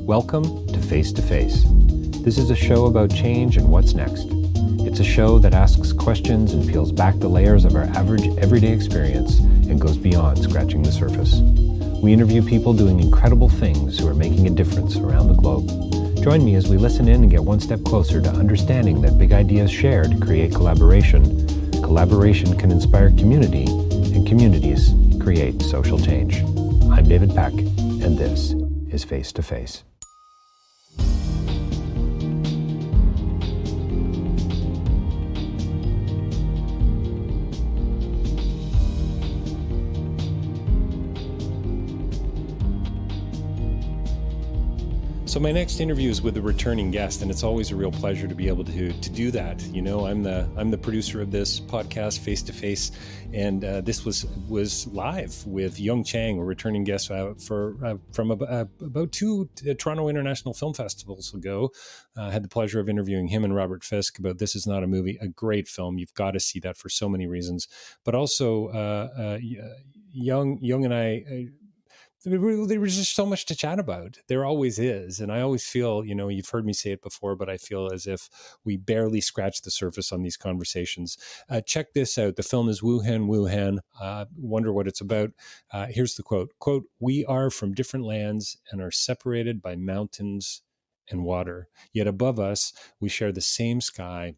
Welcome to Face to Face. This is a show about change and what's next. It's a show that asks questions and peels back the layers of our average everyday experience and goes beyond scratching the surface. We interview people doing incredible things who are making a difference around the globe. Join me as we listen in and get one step closer to understanding that big ideas shared create collaboration. Collaboration can inspire community, and communities create social change. I'm David Peck, and this is Face to Face. So my next interview is with a returning guest, and it's always a real pleasure to be able to do that. You know, I'm the producer of this podcast, Face to Face, and this was live with Yung Chang, a returning guest from about two Toronto International Film Festivals ago. I had the pleasure of interviewing him and Robert Fisk about This Is Not a Movie, a great film. You've got to see that for so many reasons, but also Yung and I. There was just so much to chat about. There always is. And I always feel, you know, you've heard me say it before, but I feel as if we barely scratch the surface on these conversations. Check this out. The film is Wuhan, Wuhan. Wonder what it's about. Here's the quote. Quote, "We are from different lands and are separated by mountains and water. Yet above us, we share the same sky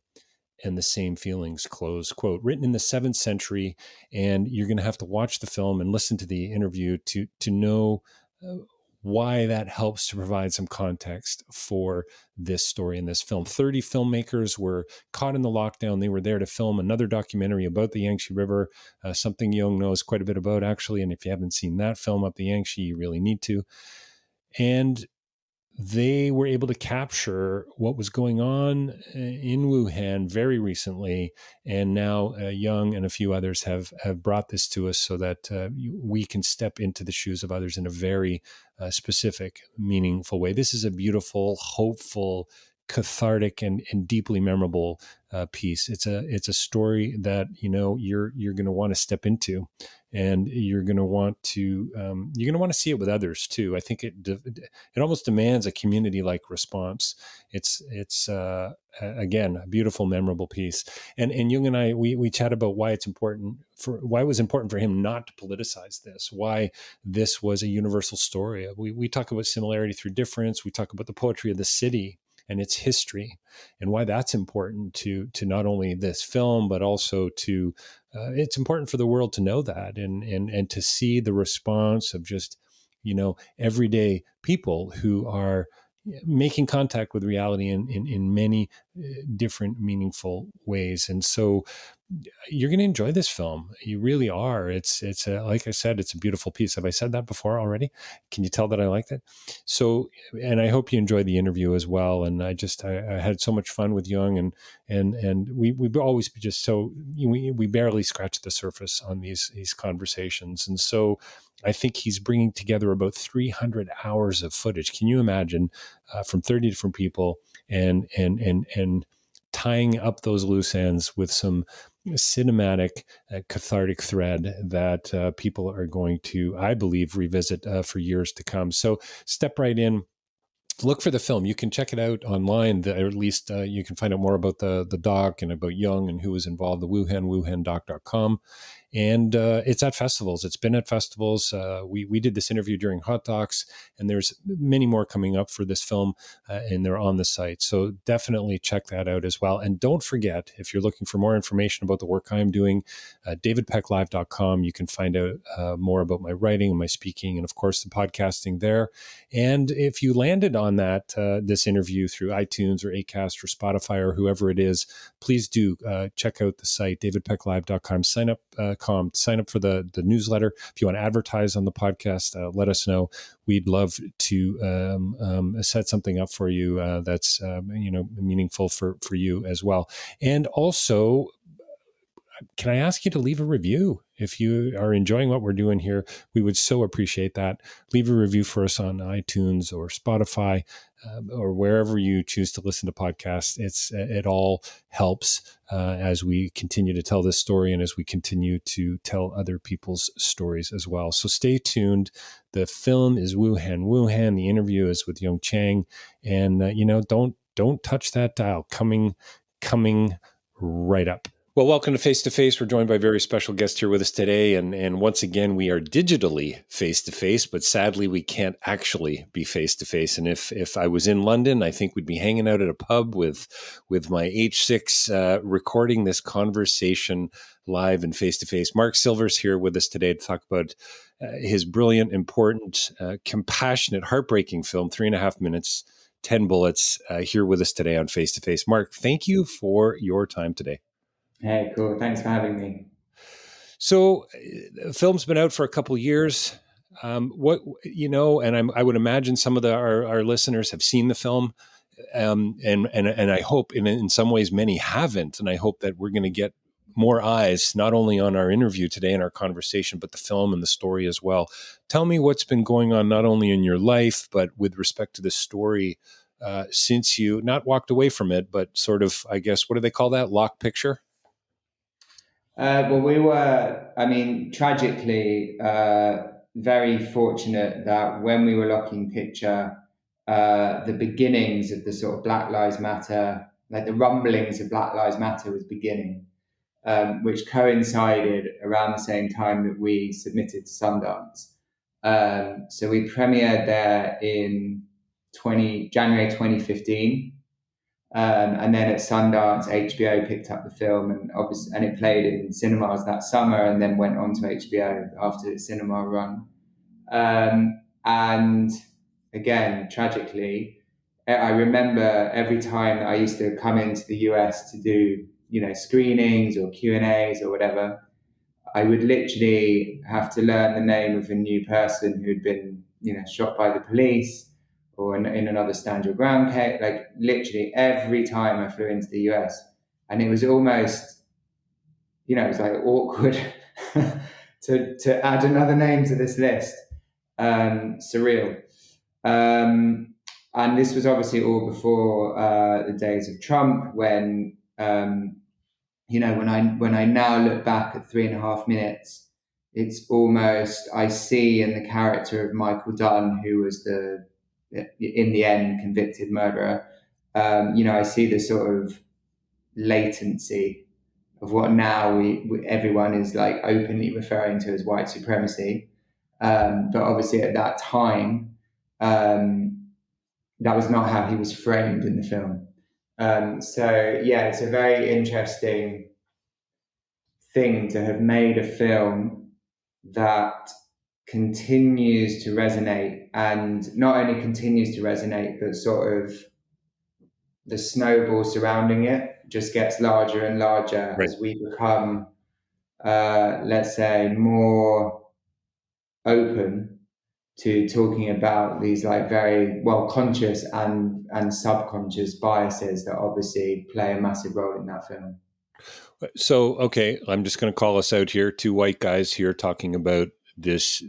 and the same feelings," close quote. Written in the 7th century, and you're going to have to watch the film and listen to the interview to know why that helps to provide some context for this story in this film. 30 filmmakers were caught in the lockdown. They were there to film another documentary about the Yangtze River, something Yung knows quite a bit about, actually, and if you haven't seen that film, Up the Yangtze, you really need to. And they were able to capture what was going on in Wuhan very recently. And now Yung and a few others have brought this to us so that we can step into the shoes of others in a very specific, meaningful way. This is a beautiful, hopeful, cathartic, and deeply memorable piece. It's a story that, you know, you're going to want to step into, and you're going to want to see it with others too. I think it almost demands a community-like response. It's again a beautiful, memorable piece. And Yung and I we chat about why it was important for him not to politicize this, why this was a universal story. We talk about similarity through difference. We talk about the poetry of the city and its history, and why that's important to not only this film, but also to it's important for the world to know that, and to see the response of just, you know, everyday people who are making contact with reality in many different meaningful ways. And so you're going to enjoy this film. You really are. It's like I said, it's a beautiful piece. Have I said that before already? Can you tell that I liked it? So, and I hope you enjoyed the interview as well. And I had so much fun with Yung, and we always just so we barely scratch the surface on these conversations. And so I think he's bringing together about 300 hours of footage. Can you imagine, from 30 different people, and tying up those loose ends with some cinematic, cathartic thread that people are going to, I believe, revisit for years to come. So step right in. Look for the film. You can check it out online, or at least you can find out more about the doc and about Yung and who was involved, the wuhandoc.com. And it's at festivals. It's been at festivals. We did this interview during Hot Docs, and there's many more coming up for this film, and they're on the site. So definitely check that out as well. And don't forget, if you're looking for more information about the work I'm doing, davidpecklive.com, you can find out more about my writing and my speaking, and of course the podcasting there. And if you landed on that this interview through iTunes or Acast or Spotify or whoever it is, please do check out the site, davidpecklive.com. Sign up for the newsletter. If you want to advertise on the podcast, let us know. We'd love to set something up for you that's meaningful for you as well. And also, can I ask you to leave a review? If you are enjoying what we're doing here, we would so appreciate that. Leave a review for us on iTunes or Spotify, or wherever you choose to listen to podcasts. It all helps as we continue to tell this story and as we continue to tell other people's stories as well. So stay tuned. The film is Wuhan, Wuhan. The interview is with Yung Chang, and don't touch that dial. Coming right up. Well, welcome to Face to Face. We're joined by a very special guest here with us today. And once again, we are digitally face to face, but sadly, we can't actually be face to face. And if I was in London, I think we'd be hanging out at a pub with my H6 recording this conversation live and face to face. Mark Silver's here with us today to talk about his brilliant, important, compassionate, heartbreaking film, 3.5 minutes, 10 bullets, here with us today on Face to Face. Mark, thank you for your time today. Hey, cool. Thanks for having me. So, the film's been out for a couple of years. And I would imagine some of our listeners have seen the film, and I hope in some ways many haven't, and I hope that we're going to get more eyes not only on our interview today and our conversation, but the film and the story as well. Tell me what's been going on not only in your life, but with respect to the story since you not walked away from it, but sort of, I guess, what do they call that? Lock picture? Well, we were, tragically, very fortunate that when we were locking picture, the beginnings of the sort of Black Lives Matter, like the rumblings of Black Lives Matter was beginning, which coincided around the same time that we submitted to Sundance. So we premiered there in January 2015. And then at Sundance, HBO picked up the film, and it played in cinemas that summer, and then went on to HBO after its cinema run. And again, tragically, I remember every time that I used to come into the US to do, screenings or Q&As or whatever, I would literally have to learn the name of a new person who'd been, shot by the police, or in another stand your ground case, like literally every time I flew into the US. And it was almost, it was like awkward to add another name to this list. Surreal. And this was obviously all before the days of Trump, when, when I now look back at 3.5 minutes, it's almost, I see in the character of Michael Dunn, who was in the end convicted murderer, I see the sort of latency of what now everyone is like openly referring to as white supremacy, but obviously at that time, that was not how he was framed in the film. So yeah, it's a very interesting thing to have made a film that continues to resonate, and not only continues to resonate, but sort of the snowball surrounding it just gets larger and larger, right, as we become, let's say, more open to talking about these like very well conscious and subconscious biases that obviously play a massive role in that film. So, okay, I'm just going to call us out here. Two white guys here talking about this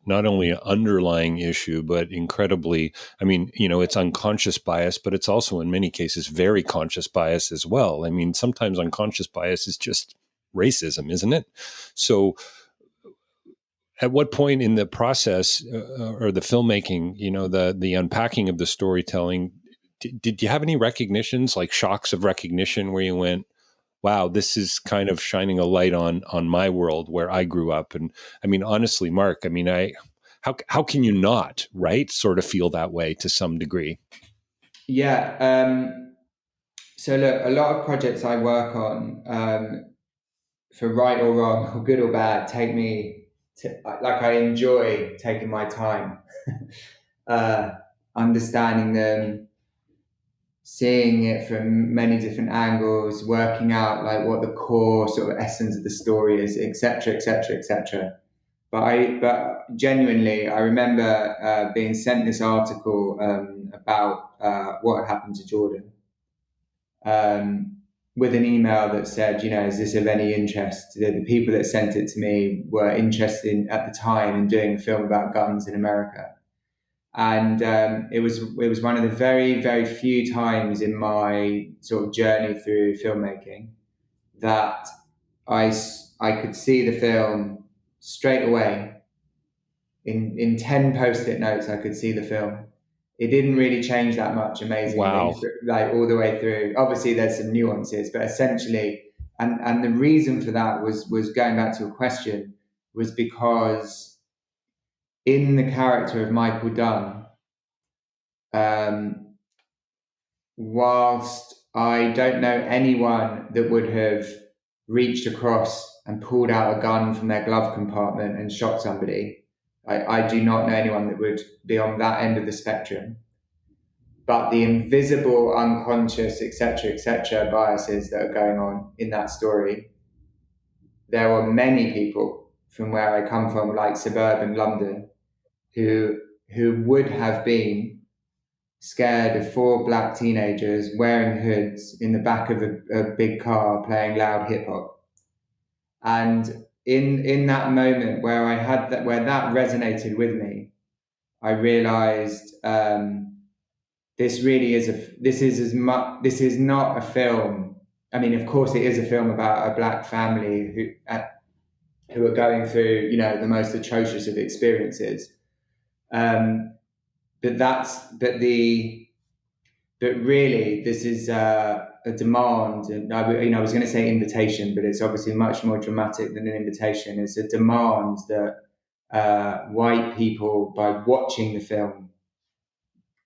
not only an underlying issue, but incredibly, it's unconscious bias, but it's also in many cases very conscious bias as well. I mean, sometimes unconscious bias is just racism, isn't it? So at what point in the process or the filmmaking, the unpacking of the storytelling, did you have any recognitions, like shocks of recognition, where you went, wow, this is kind of shining a light on my world where I grew up? And I mean, honestly, Mark, how can you not, right, sort of feel that way to some degree? Yeah. So look, a lot of projects I work on, for right or wrong, or good or bad, take me to, like, I enjoy taking my time, understanding them, seeing it from many different angles, working out like what the core sort of essence of the story is, etc., etc., etc. But genuinely, I remember being sent this article about what had happened to Jordan, with an email that said, is this of any interest? The people that sent it to me were interested at the time in doing a film about guns in America. And it was one of the very, very few times in my sort of journey through filmmaking that I could see the film straight away. In 10 post-it notes, I could see the film. It didn't really change that much, amazingly, Wow. like all the way through. Obviously, there's some nuances, but essentially, and the reason for that was going back to a question, was because in the character of Michael Dunn, whilst I don't know anyone that would have reached across and pulled out a gun from their glove compartment and shot somebody, I do not know anyone that would be on that end of the spectrum. But the invisible, unconscious, etc., biases that are going on in that story, there were many people from where I come from, like suburban London, who would have been scared of 4 black teenagers wearing hoods in the back of a big car playing loud hip hop. And in that moment where that resonated with me, I realized this is not a film. I mean, of course, it is a film about a black family who are going through the most atrocious of experiences. But really, this is a demand, and I was going to say invitation, but it's obviously much more dramatic than an invitation. It's a demand that white people, by watching the film,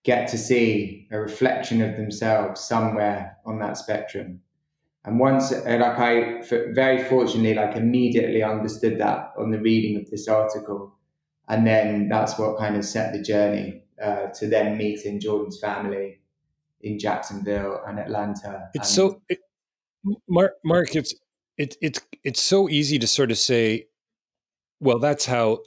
get to see a reflection of themselves somewhere on that spectrum. And once, I very fortunately, immediately understood that on the reading of this article, and then that's what kind of set the journey to then meeting Jordan's family in Jacksonville and Atlanta. Mark, it's so easy to sort of say, well, that's how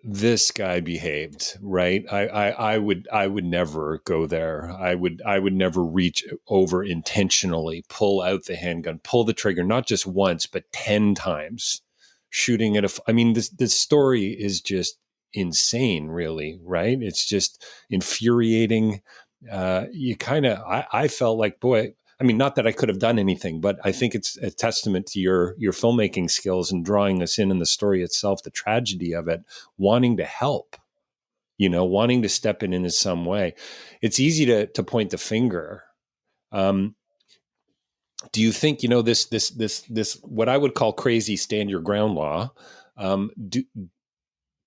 this guy behaved, right? I would never go there. I would never reach over intentionally, pull out the handgun, pull the trigger, not just once, but 10 times, shooting at I mean, this story is just insane, really, right? It's just infuriating. I felt like, boy, I mean, not that I could have done anything, but I think it's a testament to your filmmaking skills and drawing us in the story itself, the tragedy of it, wanting to help, wanting to step in some way. It's easy to point the finger. Do you think, this what I would call crazy stand your ground law?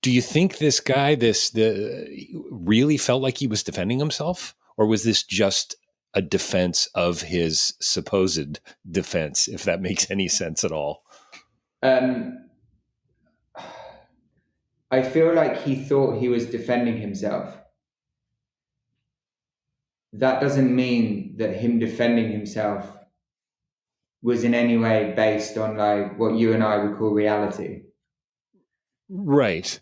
Do you think this guy, really felt like he was defending himself, or was this just a defense of his supposed defense, if that makes any sense at all? I feel like he thought he was defending himself. That doesn't mean that him defending himself was in any way based on what you and I would call reality. Right.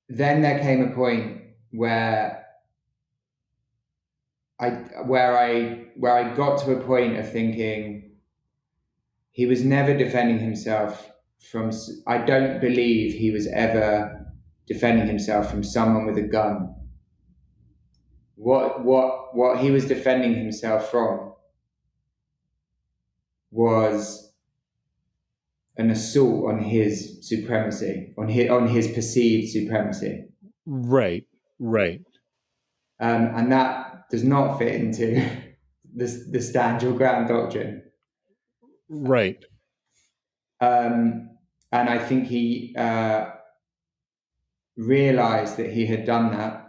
Then there came a point where I got to a point of thinking he was never defending himself from. I don't believe he was ever defending himself from someone with a gun. What he was defending himself from was an assault on his supremacy, on his perceived supremacy. Right. And that does not fit into the stand your ground doctrine. Right. And I think he realized that he had done that,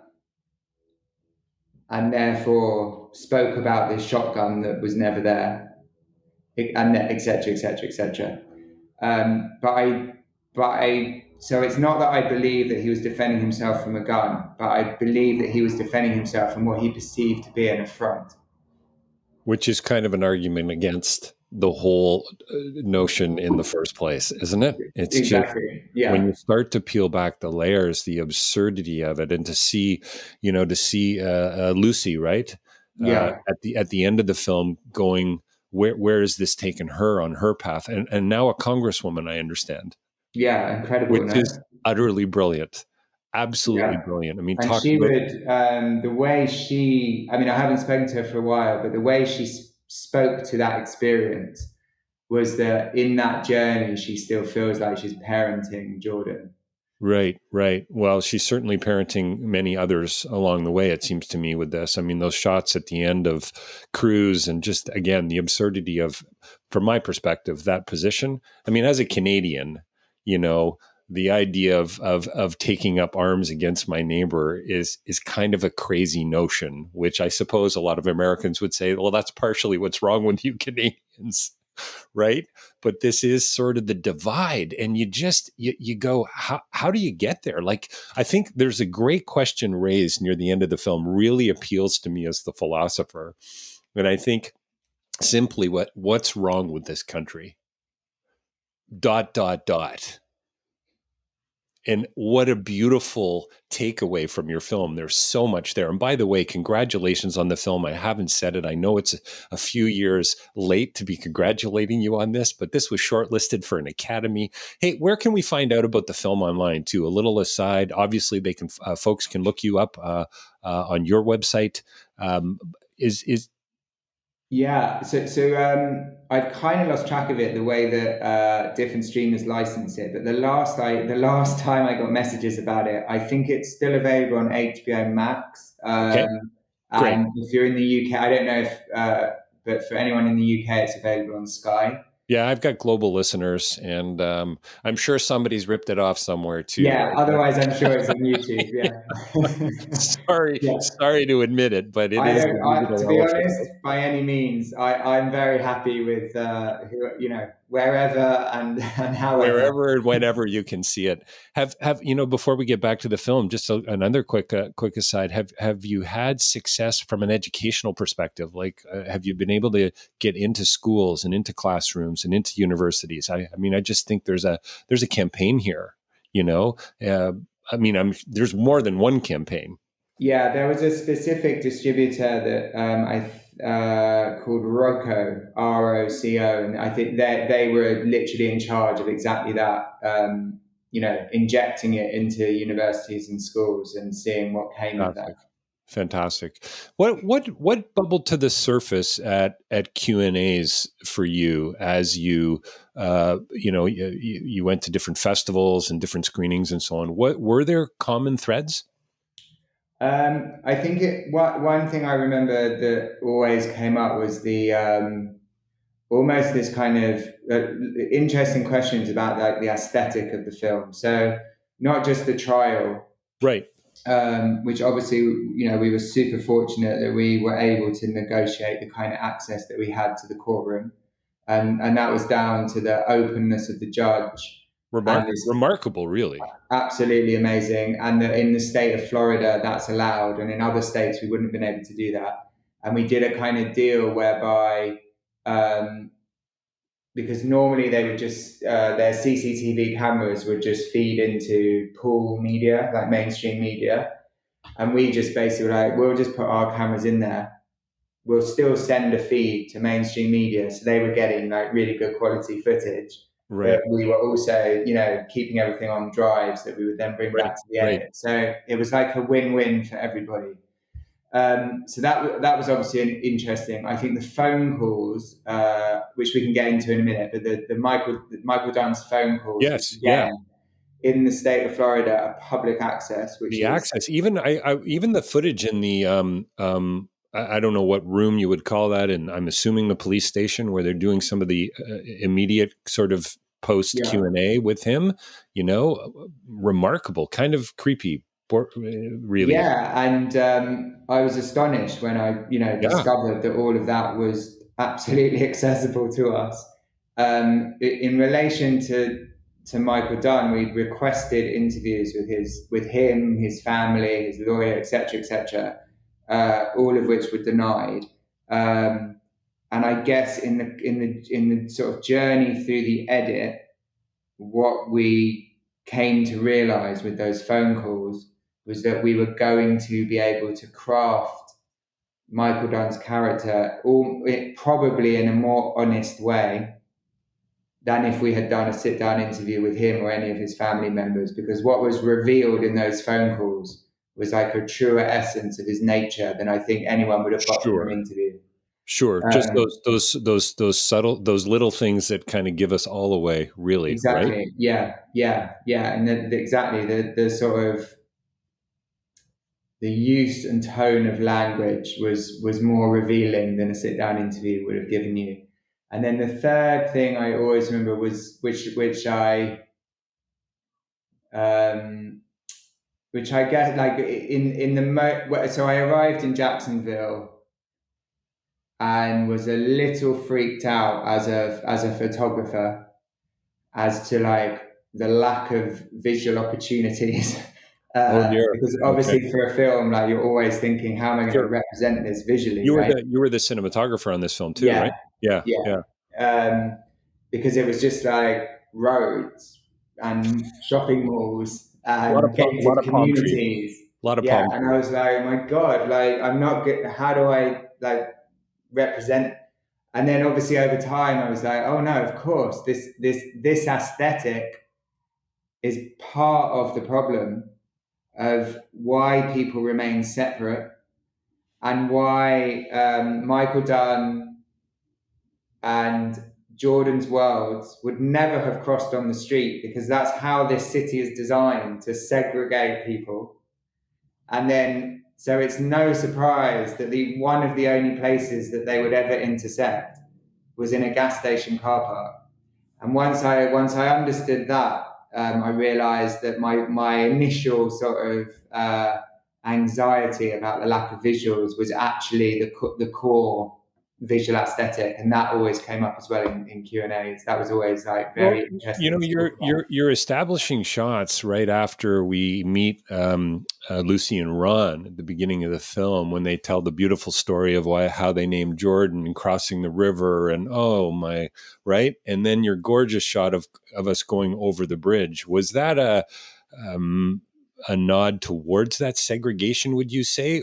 and therefore spoke about this shotgun that was never there, and etc. So it's not that I believe that he was defending himself from a gun, but I believe that he was defending himself from what he perceived to be an affront. Which is kind of an argument against the whole notion in the first place, isn't it? It's exactly. Just, when you start to peel back the layers, the absurdity of it, and to see Lucy, right? Yeah. at the end of the film, going, where has this taken her on her path, and now a congresswoman, I understand, Yeah. Incredible, which is no? utterly brilliant, absolutely Yeah. brilliant. I mean, And talk she about would, the way she, I mean, I haven't spoken to her for a while, but the way she spoke to that experience was that in that journey, she still feels like she's parenting Jordan. right, right. Well, she's certainly parenting many others along the way, it seems to me, with this. I mean, those shots at the end of Cruz, and just again the absurdity of, from my perspective, that position. I mean, as a Canadian, you know, the idea of taking up arms against my neighbor is kind of a crazy notion, which I suppose a lot of Americans would say, well, that's partially what's wrong with you Canadians, right? But this is sort of the divide, and you go, how do you get there? Like, I think there's a great question raised near the end of the film, really appeals to me as the philosopher, and I think simply, what's wrong with this country, dot dot dot. And what a beautiful takeaway from your film. There's so much there. And by the way, congratulations on the film. I haven't said it. I know it's a few years late to be congratulating you on this, but this was shortlisted for an Academy. Hey, where can we find out about the film online too? A little aside, obviously they can, folks can look you up on your website. Um, is Yeah, so I've kind of lost track of it the way that different streamers license it. But the last time I got messages about it, I think it's still available on HBO Max. okay? Great. And if you're in the UK, I don't know if, but for anyone in the UK, it's available on Sky. Yeah, I've got global listeners, and I'm sure somebody's ripped it off somewhere too. Yeah, otherwise I'm sure it's on YouTube. Yeah. sorry, Yeah. sorry to admit it, but it I is don't. the To digital be elephant. honest, by any means, I'm very happy with wherever and however. Wherever and whenever you can see it. Have you know? Before we get back to the film, just another quick aside. Have you had success from an educational perspective? Like, have you been able to get into schools and into classrooms and into universities? I mean, I just think there's a campaign here. You know, I mean, there's more than one campaign. Yeah, there was a specific distributor that called Roco, ROCO, and I think they were literally in charge of exactly that. Injecting it into universities and schools and seeing what came of that. Fantastic. Fantastic. What bubbled to the surface at Q and A's for you as you you went to different festivals and different screenings and so on? What were there common threads? I think one thing I remember that always came up was the almost this kind of interesting questions about like the aesthetic of the film. So not just the trial, Right. which obviously we were super fortunate that we were able to negotiate the kind of access that we had to the courtroom, and that was down to the openness of the judge and this Remarkable, really. absolutely amazing. And that in the state of Florida, that's allowed, and in other states, we wouldn't have been able to do that. And we did a kind of deal whereby, because normally they would just their CCTV cameras would just feed into pool media, like mainstream media, and we just basically were like, we'll just put our cameras in there. We'll still send a feed to mainstream media, so they were getting like really good quality footage. Right. But we were also, keeping everything on drives that we would then bring Right. back to the Right. edit. So it was like a win-win for everybody. So that was obviously an interesting. I think the phone calls, which we can get into in a minute, but the Michael Dunn's phone calls, which Yes. Yeah. again in the state of Florida are public access, which The is access, even even the footage in the I don't know what room you would call that, and I'm assuming the police station where they're doing some of the immediate sort of post yeah. Q&A with him, remarkable, kind of creepy, really. Yeah, and I was astonished when I, Yeah. discovered that all of that was absolutely accessible to us. In relation to Michael Dunn, we requested interviews with him, his family, his lawyer, etc., all of which were denied. And I guess in the sort of journey through the edit, what we came to realize with those phone calls was that we were going to be able to craft Michael Dunn's character, probably in a more honest way than if we had done a sit-down interview with him or any of his family members, because what was revealed in those phone calls was like a truer essence of his nature than I think anyone would have got from an Sure. interview. Sure. Just those subtle, those little things that kind of give us all away, really, right? Exactly. Yeah. And exactly the sort of the use and tone of language was more revealing than a sit down interview would have given you. And then the third thing I always remember was um, which I guess like in the so I arrived in Jacksonville and was a little freaked out as a photographer as to like the lack of visual opportunities. Oh dear. Because Okay. obviously for a film, like you're always thinking, how am I going to Sure. represent this visually, You were right? the cinematographer on this film too, Yeah, right? Yeah. yeah. Yeah. Because it was just like roads and shopping malls and Lot gated of palm trees. communities. A lot of Yeah, palm and I trees. was like, oh my God, like I'm not good. How do I like represent? And then obviously over time, I was like, oh no, of course, this aesthetic is part of the problem of why people remain separate and why Michael Dunn and Jordan's worlds would never have crossed on the street, because that's how this city is designed to segregate people. And then, so it's no surprise that one of the only places that they would ever intersect was in a gas station car park. And once I understood that, I realised that my initial sort of anxiety about the lack of visuals was actually the core visual aesthetic, and that always came up as well in Q and A's. That was always like Well, very you know, interesting to talk about. you're establishing shots right after we meet Lucy and Ron at the beginning of the film, when they tell the beautiful story of how they named Jordan and crossing the river, and oh my, right, and then your gorgeous shot of us going over the bridge. Was that um, a nod towards that segregation, would you say?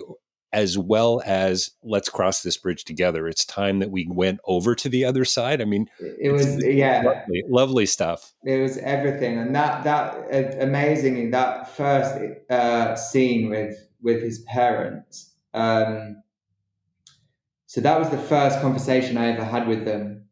As well as, let's cross this bridge together. It's time that we went over to the other side. I mean, It was, it's yeah, lovely, lovely stuff. it was everything, and amazingly, that first scene with his parents. So that was the first conversation I ever had with them.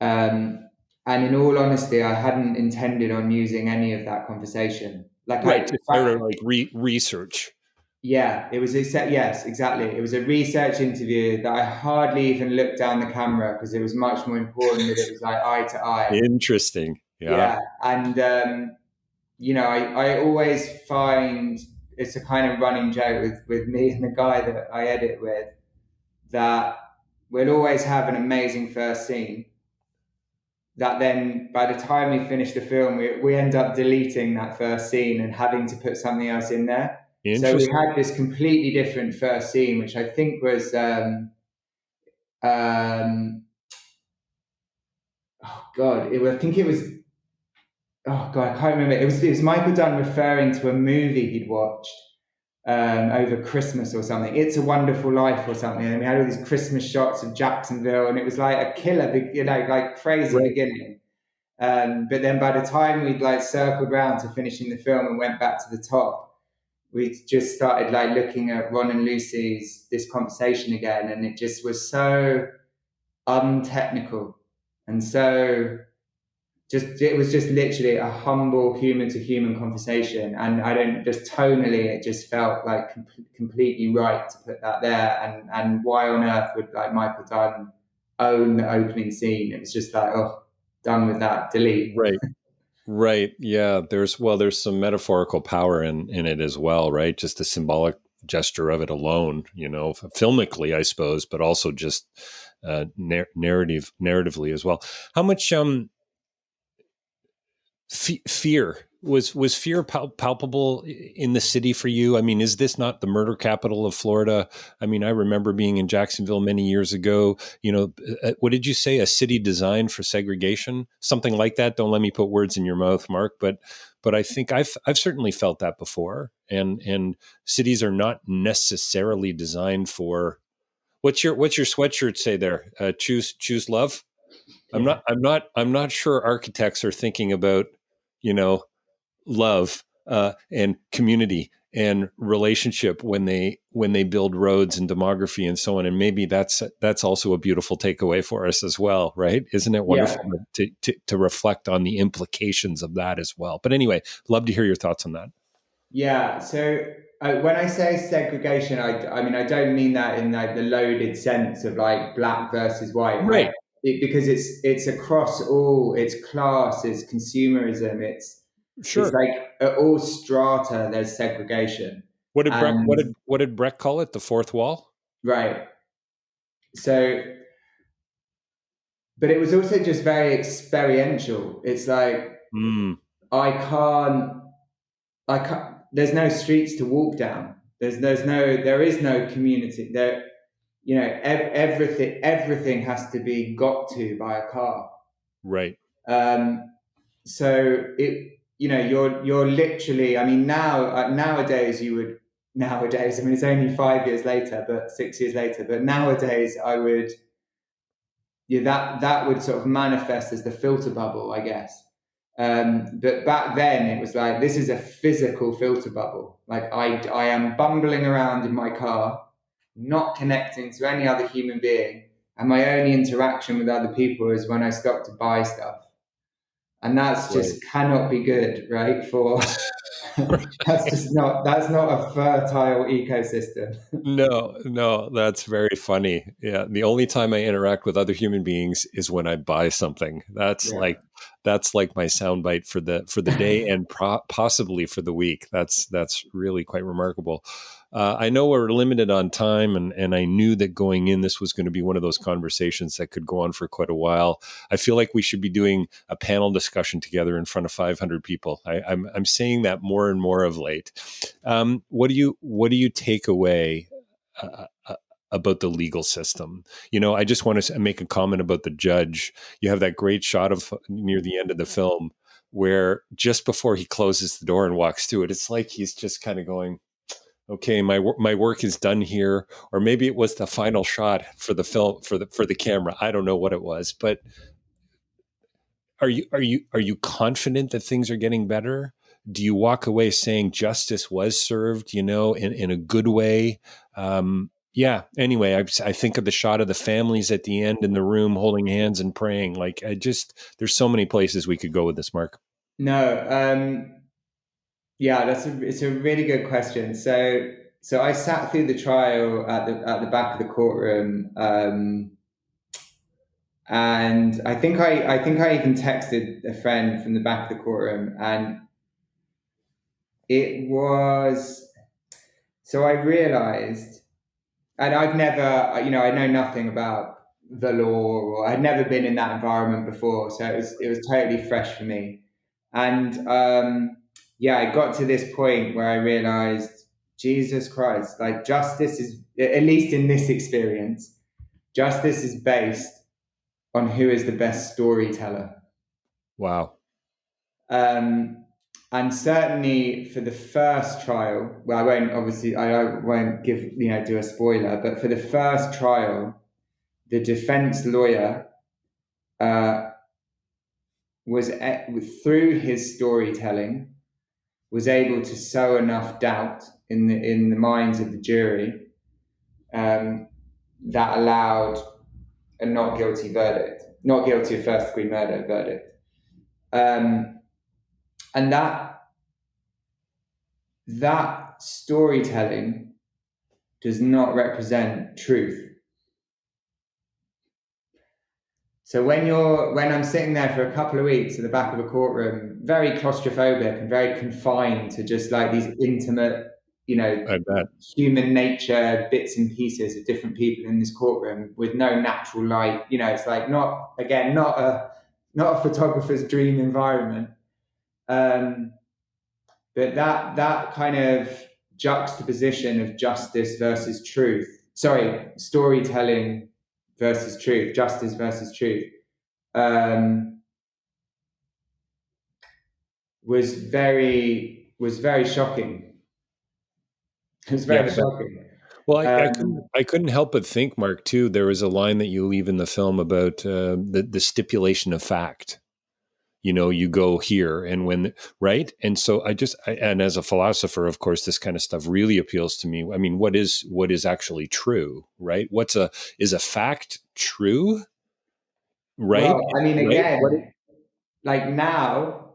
And in all honesty, I hadn't intended on using any of that conversation. Like Right, just sort of like research. yeah, it was yes, exactly. It was a research interview that I hardly even looked down the camera, because it was much more important that it was like eye to eye. Interesting. Yeah. Yeah, and you know, I always find it's a kind of running joke with me and the guy that I edit with, that we'll always have an amazing first scene that then by the time we finish the film, we end up deleting that first scene and having to put something else in there. So we Interesting. had this completely different first scene, which I think was oh God, I think it was, oh God, I can't remember. It was Michael Dunn referring to a movie he'd watched over Christmas or something. It's a Wonderful Life or something. And we had all these Christmas shots of Jacksonville, and it was like a killer, you know, like crazy Right. beginning. But then by the time we'd like circled round to finishing the film and went back to the top, we just started like looking at Ron and Lucy's this conversation again, and it just was so untechnical and so just, it was just literally a humble human to human conversation, and I don't, just tonally it just felt like completely right to put that there. And why on earth would like Michael Dunn own the opening scene? It was just like, oh, done with that, delete. Right. Right. Yeah. There's some metaphorical power in it as well, right? Just the symbolic gesture of it alone, you know, filmically, I suppose, but also just narratively as well. How much fear was fear palpable in the city for you? I mean, is this not the murder capital of Florida? I mean, I remember being in Jacksonville many years ago. You know, what did you say? A city designed for segregation, something like that. Don't let me put words in your mouth, Mark. But I think I've certainly felt that before. And cities are not necessarily designed for What's your sweatshirt say there? Choose love. Yeah. I'm not sure architects are thinking about, you know, love and community and relationship when they build roads and demography and so on. And maybe that's also a beautiful takeaway for us as well, right? Isn't it wonderful Yeah. to reflect on the implications of that as well? But anyway, love to hear your thoughts on that. Yeah. So when I say segregation, I mean I don't mean that in like the loaded sense of like black versus white. Right. Because it's across all. It's class. It's consumerism. It's Sure. like at all strata there's segregation, and What did Brecht call it? The fourth wall. right. So, but it was also just very experiential. It's like Mm, I can't. I can't. There's no streets to walk down. There is no community there. You know, everything has to be got to by a car. right. Um, so you're literally. I mean, nowadays you would nowadays. I mean, it's only 5 years later, but 6 years later. But nowadays, I would yeah that would sort of manifest as the filter bubble, I guess. But back then it was like this is a physical filter bubble. Like I am bumbling around in my car, not connecting to any other human being, and my only interaction with other people is when I stop to buy stuff, and that's Right. just cannot be good, right? For that's not a fertile ecosystem. No, no, that's very funny. Yeah, the only time I interact with other human beings is when I buy something. Yeah. That's like my soundbite for the day and possibly for the week. That's really quite remarkable. I know we're limited on time, and I knew that going in, this was going to be one of those conversations that could go on for quite a while. I feel like we should be doing a panel discussion together in front of 500 people. I'm saying that more and more of late. What do you take away about the legal system? You know, I just want to make a comment about the judge. You have that great shot of near the end of the film where just before he closes the door and walks through it, it's like he's just kind of going, "Okay, my work is done here." Or maybe it was the final shot for the film for the camera. I don't know what it was, but are you confident that things are getting better? Do you walk away saying justice was served, you know, in a good way? Yeah. Anyway, I think of the shot of the families at the end in the room holding hands and praying. Like there's so many places we could go with this, Mark. No. Yeah, it's a really good question. So I sat through the trial at the back of the courtroom, and I think I even texted a friend from the back of the courtroom, and it was so I realized, and I've never, I know nothing about the law, or I'd never been in that environment before, so it was totally fresh for me, and yeah, I got to this point where I realized, Jesus Christ, like justice is, at least in this experience, justice is based on who is the best storyteller. Wow. Um, and certainly for the first trial, well, I won't give, do a spoiler, but for the first trial, the defense lawyer uh, was, through his storytelling, was able to sow enough doubt in the minds of the jury, that allowed a not guilty verdict, not guilty of first degree murder verdict. And that storytelling does not represent truth. So when I'm sitting there for a couple of weeks at the back of a courtroom, very claustrophobic and very confined to just like these intimate, I bet. human nature bits and pieces of different people in this courtroom with no natural light, it's like not a photographer's dream environment. But that kind of juxtaposition of justice versus truth, sorry, storytelling versus truth, justice versus truth, um, was very shocking. It was Yeah, very shocking. Well, Um, I couldn't help but think, Mark, too. There was a line that you leave in the film about the stipulation of fact. You know, you go here, and when right, and so and as a philosopher, of course, this kind of stuff really appeals to me. I mean, what is actually true, right? Is a fact true, right? well, I mean, Right? What? again, like now,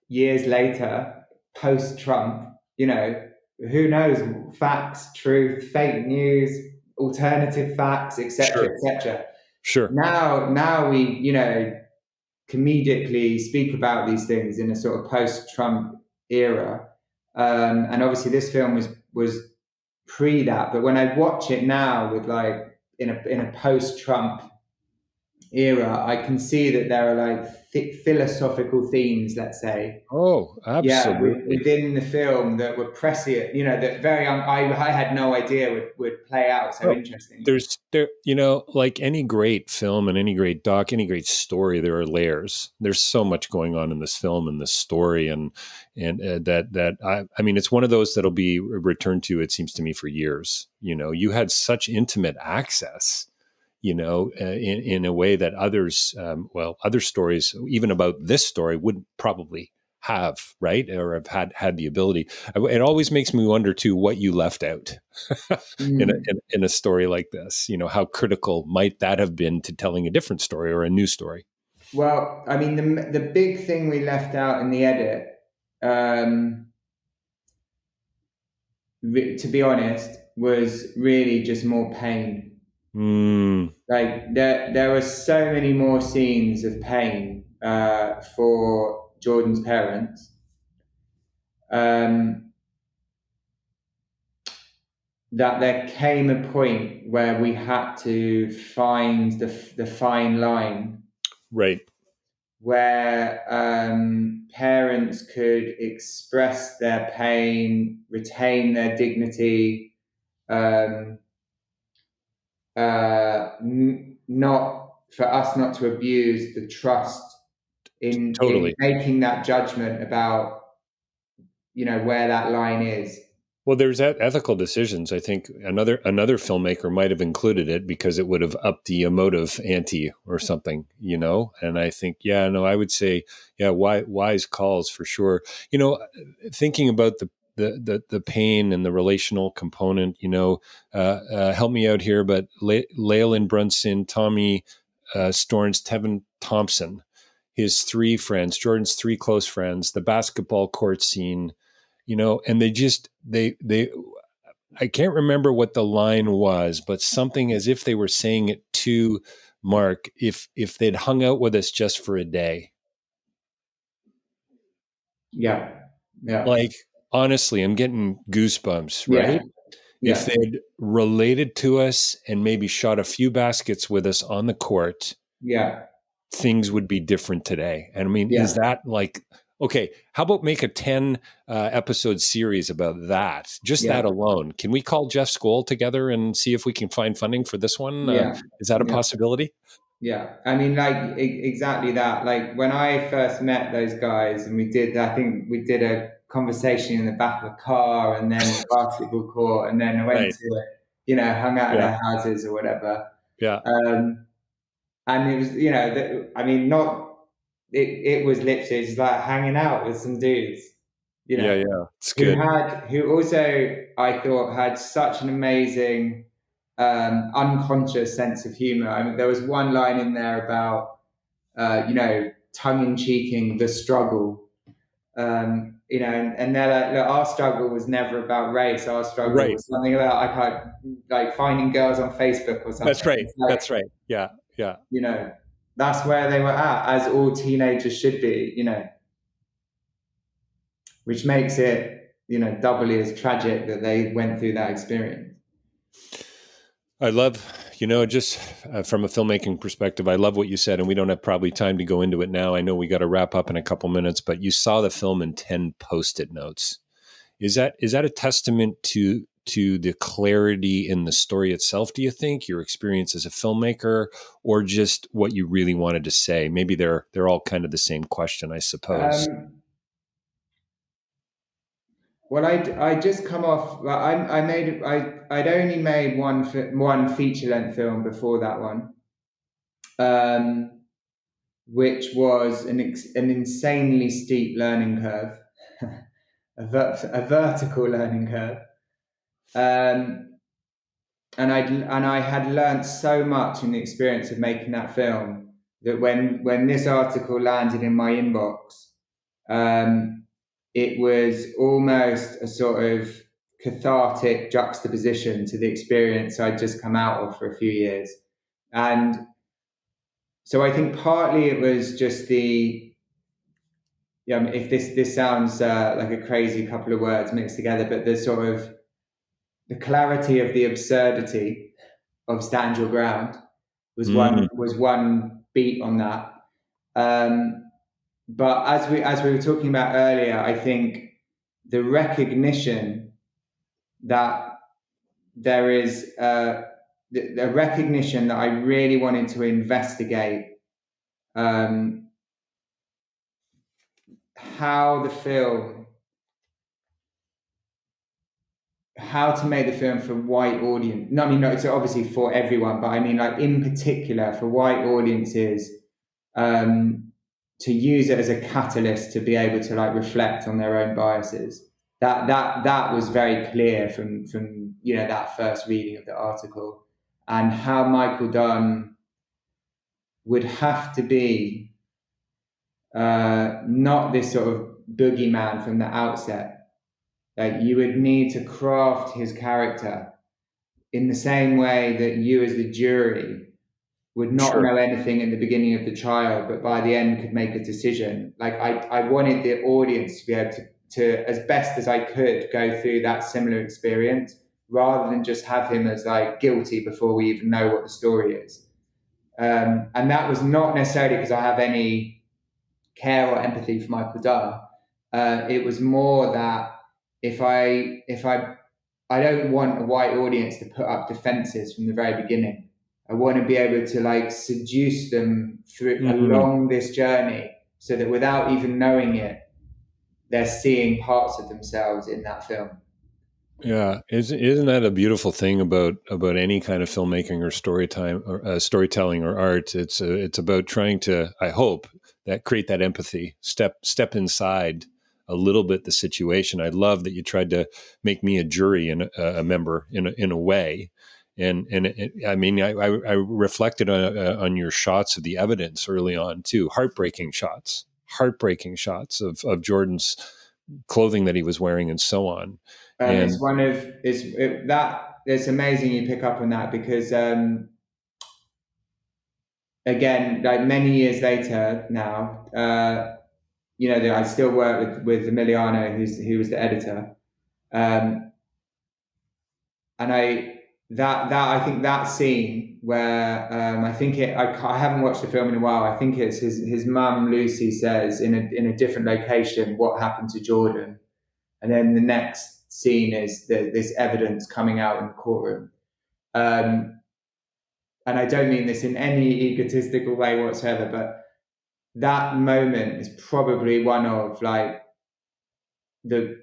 years later, post Trump, who knows, facts, truth, fake news, alternative facts, etc., Sure, etc. sure, Now we, comedically speak about these things in a sort of post-Trump era, and obviously this film was pre that. But when I watch it now, with like in a post-Trump era, I can see that there are like philosophical themes, let's say, oh, yeah, absolutely. within the film that were prescient, that very I had no idea would play out so Oh, interestingly. like any great film and any great doc, any great story, there are layers. There's so much going on in this film and this story, and I mean, it's one of those that'll be returned to. It seems to me for years. You know, you had such intimate access. In a way that others, other stories, even about this story, would probably have, right, or have had the ability. It always makes me wonder too what you left out Mm. in a story like this. You know, how critical might that have been to telling a different story or a new story? Well, I mean, the big thing we left out in the edit, um, to be honest, was really just more pain. Mm, Like there were so many more scenes of pain for Jordan's parents, um, that there came a point where we had to find the fine line right. where parents could express their pain, retain their dignity, um, not for us not to abuse the trust in Totally. making that judgment about where that line is. Well, there's ethical decisions. I think another filmmaker might have included it because it would have upped the emotive ante or something, And I think, yeah, no, I would say, yeah, wise calls for sure. Thinking about the pain and the relational component, help me out here, but Leyland Brunson, Tommy Storns, Tevin Thompson, his three friends, Jordan's three close friends, the basketball court scene, and they I can't remember what the line was, but something as if they were saying it to Mark, if they'd hung out with us just for a day. Yeah, yeah, Like, honestly, I'm getting goosebumps, yeah, right? If yeah, they'd related to us and maybe shot a few baskets with us on the court, yeah, things would be different today. And I mean, is yeah, that like, okay, how about make a 10 episode series about that? Just yeah, that alone. Can we call Jeff Skoll together and see if we can find funding for this one? yeah, Is that a yeah. possibility? Yeah, I mean, like exactly that. Like when I first met those guys, and I think we did a conversation in the back of a car, and then the basketball court, and then I went Right. to, hung out at Yeah. their houses or whatever. Yeah. Um, and it was, I mean, not it was literally just like hanging out with some dudes, you Yeah. know, Yeah. It's good. who also I thought had such an amazing unconscious sense of humor. I mean, there was one line in there about tongue in cheeking the struggle. And they're like, look, our struggle was never about race. Our struggle Right. was something about like finding girls on Facebook or That's something. right. It's like, That's right. Yeah. Yeah. you know, that's where they were at, as all teenagers should be, which makes it, doubly as tragic that they went through that experience. I love, just from a filmmaking perspective, I love what you said, and we don't have probably time to go into it now. I know we got to wrap up in a couple minutes, but you saw the film in 10 post-it notes. Is that a testament to the clarity in the story itself, do you think, your experience as a filmmaker, or just what you really wanted to say? Maybe they're all kind of the same question, I suppose. Um, Well, I just come off. Well, I'd only made one feature length film before that one, um, which was an insanely steep learning curve, a vertical learning curve. Um, and I had learned so much in the experience of making that film that when this article landed in my inbox, um, it was almost a sort of cathartic juxtaposition to the experience I'd just come out of for a few years. And so I think partly it was just the, yeah, if this sounds like a crazy couple of words mixed together, but the sort of the clarity of the absurdity of Stand Your Ground Mm. was one beat on that. Um, but as we were talking about earlier, I think the recognition that there is the recognition that I really wanted to investigate um, how the film, how to make the film for white audience. No, I mean, no, it's obviously for everyone, but I mean, like in particular for white audiences, um, to use it as a catalyst to be able to like reflect on their own biases. That was very clear from that first reading of the article, and how Michael Dunn would have to be not this sort of boogeyman from the outset. Like you would need to craft his character in the same way that you, as the jury, would not Sure. know anything in the beginning of the trial, but by the end could make a decision. Like I wanted the audience to be able to, as best as I could, go through that similar experience rather than just have him as like guilty before we even know what the story is. And that was not necessarily because I have any care or empathy for Michael Dunn. It was more that if I don't want a white audience to put up defenses from the very beginning. I want to be able to like seduce them through Mm. along this journey so that without even knowing it, they're seeing parts of themselves in that film. Yeah, isn't that a beautiful thing about any kind of filmmaking or storytime or storytelling or art? It's about trying to, I hope, that create that empathy, step inside a little bit the situation. I love that you tried to make me a jury and a member in a way, and I mean, I reflected on your shots of the evidence early on too, heartbreaking shots of Jordan's clothing that he was wearing and so on. It's And one of that. It's amazing you pick up on that because again, like many years later now, I still work with Emiliano, who was the editor, um, and I think that scene where I think I haven't watched the film in a while. I think it's his mum Lucy says in a different location what happened to Jordan, and then the next scene is this evidence coming out in the courtroom. Um, and I don't mean this in any egotistical way whatsoever, but that moment is probably one of like the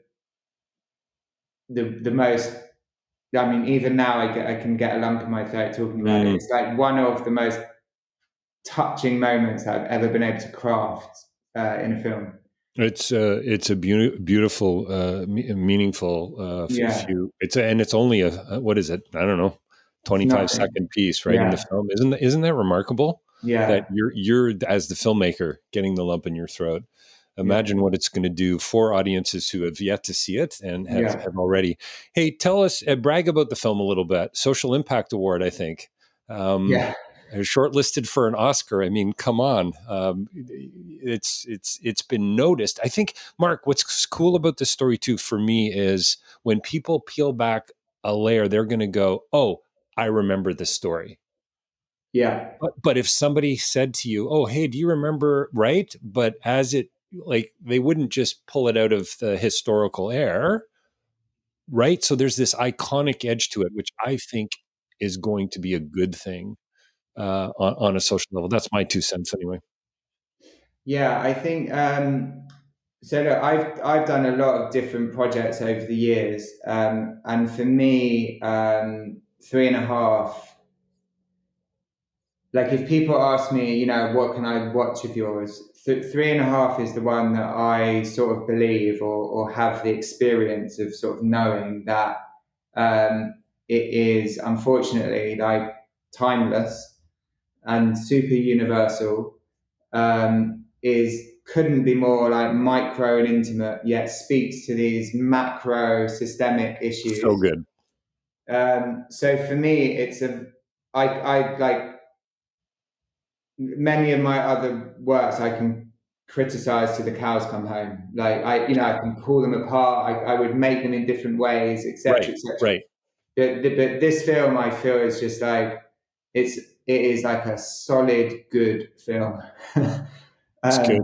the most. I mean, even now I can get a lump in my throat talking about it. mm, It's like one of the most touching moments I've ever been able to craft in a film. it's a beautiful, meaningful Yeah, few. It's only what is it? I don't know, it's 25 second nothing. piece right in the Yeah, film. Isn't that remarkable? That yeah, you're as the filmmaker getting the lump in your throat. yeah, Imagine what it's going to do for audiences who have yet to see it and yeah, have already. Hey, tell us, brag about the film a little bit. Social Impact Award, I think. Um, yeah, Shortlisted for an Oscar. I mean, come on. It's been noticed. I think, Mark, what's cool about this story too for me is when people peel back a layer, they're going to go, "Oh, I remember this story." yeah, But if somebody said to you, "Oh, hey, do you remember?" Right? But as it like they wouldn't just pull it out of the historical air, right? So there's this iconic edge to it, which I think is going to be a good thing on a social level. That's my 2 cents anyway. yeah. I think So look, I've done a lot of different projects over the years, and for me, 3.5. Like if people ask me, what can I watch of yours? 3.5 is the one that I sort of believe or have the experience of sort of knowing that it is unfortunately like timeless and super universal. Is couldn't be more like micro and intimate, yet speaks to these macro systemic So issues. good. So for me, I like many of my other works I can criticize to the cows come home. Like I can pull them apart. I would make them in different ways, etc., Right. etc. Right. But this film, I feel, is just like it is like a solid, good film. It's good.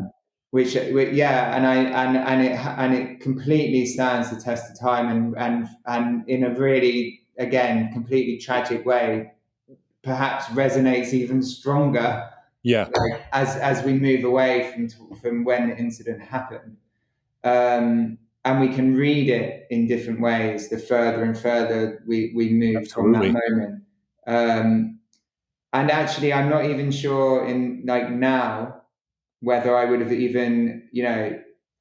Which yeah, and it completely stands the test of time, and in a really, again, completely tragic way, perhaps resonates even stronger, Yeah. like as we move away from when the incident happened. And we can read it in different ways the further and further we move from that Absolutely. moment. And actually, I'm not even sure in like now whether I would have even,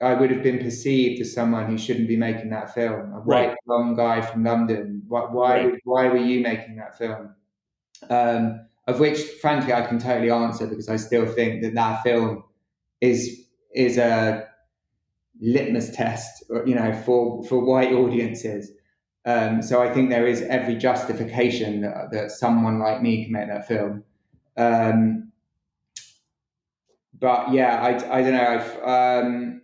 I would have been perceived as someone who shouldn't be making that film. A Right. white blonde guy from London. Right. Why were you making that film? Of which, frankly, I can totally answer because I still think that film is a litmus test, for white audiences. So I think there is every justification that someone like me can make that film. But yeah, I don't know.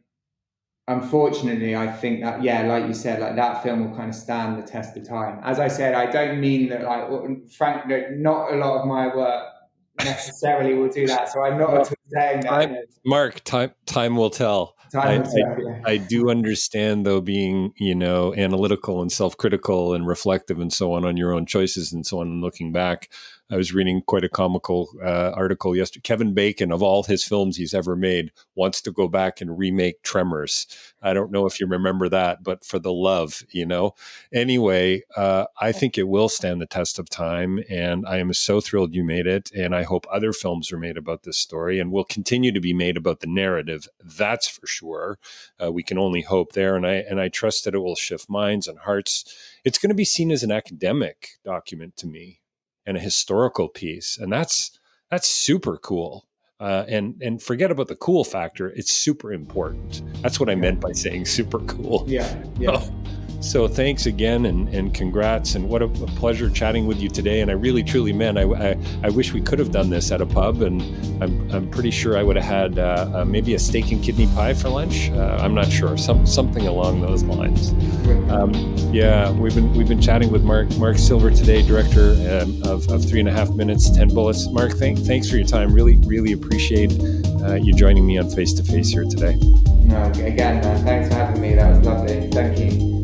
Unfortunately, I think that, yeah, like you said, like that film will kind of stand the test of time. As I said, I don't mean that, like, frankly, not a lot of my work necessarily will do that. So I'm not Well, at all saying that. Mark, time will tell. Time will tell. Yeah. I do understand, though, being analytical and self-critical and reflective and so on your own choices and so on. And looking back, I was reading quite a comical article yesterday. Kevin Bacon, of all his films he's ever made, wants to go back and remake Tremors. I don't know if you remember that, but for the love, Anyway, I think it will stand the test of time, and I am so thrilled you made it. And I hope other films are made about this story and will continue to be made about the narrative. That's for sure. We can only hope there, and I trust that it will shift minds and hearts. It's going to be seen as an academic document to me, and a historical piece, and that's super cool. And forget about the cool factor; it's super important. That's what I meant by saying super cool. Yeah. So thanks again, and congrats, and what a pleasure chatting with you today. And I really, truly, man, I wish we could have done this at a pub, and I'm pretty sure I would have had maybe a steak and kidney pie for lunch. I'm not sure, something along those lines. Yeah, we've been chatting with Mark Silver today, director of 3.5 Minutes, 10 Bullets. Mark, thanks for your time. Really, really appreciate you joining me on Face to Face here today. No, again, man, thanks for having me. That was lovely. Thank you.